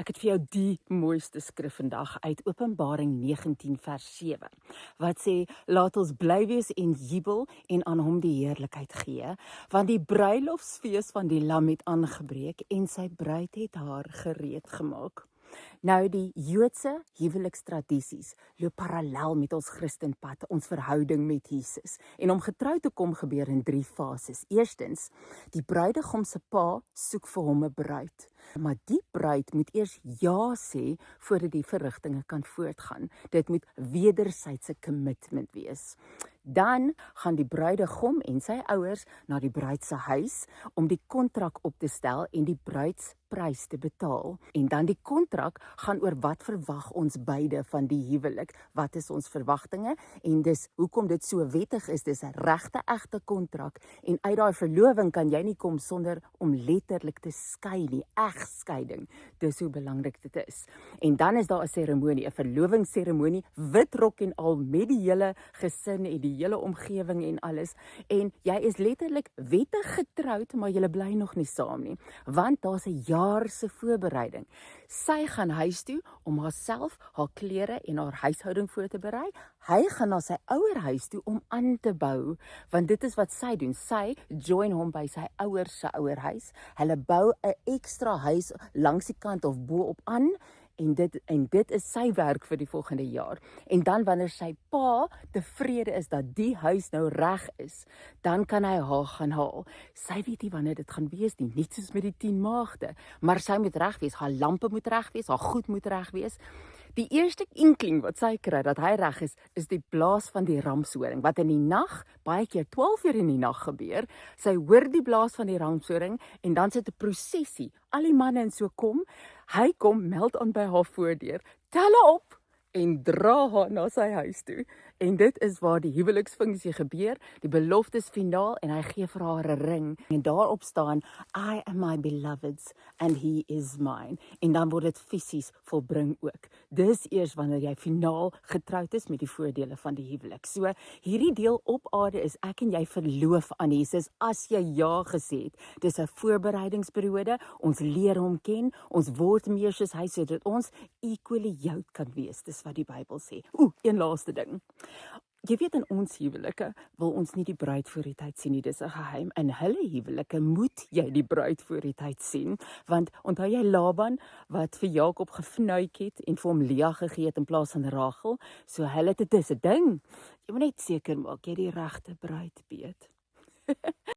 Ek het vir jou die mooiste skrif vandag uit Openbaring 19 vers 7, wat sê, laat ons bly wees en jubel en aan hom die heerlikheid gee, want die bruilofsfees van die lam het aangebreek en sy bruid het haar gereed gemaak. Nou die Joodse huwelikstradisies loop parallel met ons Christenpad, ons verhouding met Jesus. En om getrou te kom gebeur in 3 fases. Eerstens, die bruidegom se pa soek vir hom 'n bruid. Maar die bruid moet eers ja sê voordat die verrigtinge kan voortgaan. Dit moet wederwysige commitment wees. Dan gaan die bruidegom en sy ouers na die bruid se huis om die kontrak op te stel en die bruidsprys te betaal. En dan die kontrak gaan oor wat verwag ons beide van die huwelik, wat is ons verwagtinge en dis hoekom dit so wettig is, dis 'n regte egte kontrak en uit daai verloving kan jy nie kom sonder om letterlik te skei nie, egskeiding, dis hoe belangrik dit is. En dan is daar 'n seremonie, 'n verlovingsseremonie, wit rok en al met die hele gesin en die hele omgewing en alles en jy is letterlik wettig getroud, maar jy bly nog nie saam nie, want daar's 'n jaar se voorbereiding. Sy gaan huis toe om haarself, haar klere en haar huishouding voor te berei. Hy gaan na sy ouer huis toe om aan te bou, want dit is wat sy doen. Sy join hom by sy ouers se ouerhuis. Hulle bou 'n ekstra huis langs die kant of bo-op aan. En dit is sy werk vir die volgende jaar. En dan wanneer sy pa tevrede is dat die huis nou reg is, dan kan hy haar gaan haal. Sy weet nie wanneer dit gaan wees nie, net soos met die 10 maagde, maar sy moet reg wees, haar lampe moet reg wees, haar goed moet reg wees. Die eerste inkling wat sy kry dat hy reg is die blaas van die ramshoring, wat in die nag, baie keer 12 uur in die nag gebeur. Sy hoor die blaas van die ramshoring en dan sit 'n prosesie. Al die manne en so kom, hy kom meld aan by haar voordeur, tel haar op en dra haar na sy huis toe. En dit is waar die huweliksfunksie gebeur, die belofte is finaal en hy gee vir haar 'n ring. En daarop staan, I am my beloved's and he is mine. En dan word dit fisies volbring ook. Dis eers wanneer jy finaal getroud is met die voordele van die huwelik. So, hierdie deel op aarde is ek en jy verloof aan Jesus as jy ja gesê het. Dis 'n voorbereidingsperiode, ons leer hom ken, ons word meer soos hy sodat ons equally yoked kan wees. Dis wat die Bybel sê. Een laaste ding. Jy weet in ons huwelike wil ons nie die bruid voor die tyd sien nie, dis 'n geheim. In hulle huwelike moet jy die bruid voor die tyd sien, want onthou jy Laban wat vir Jakob gefnuik het en vir hom Lea gegee het in plaas van Rachel, so hulle het 'n ding. Jy moet net seker maak jy die regte bruid weet.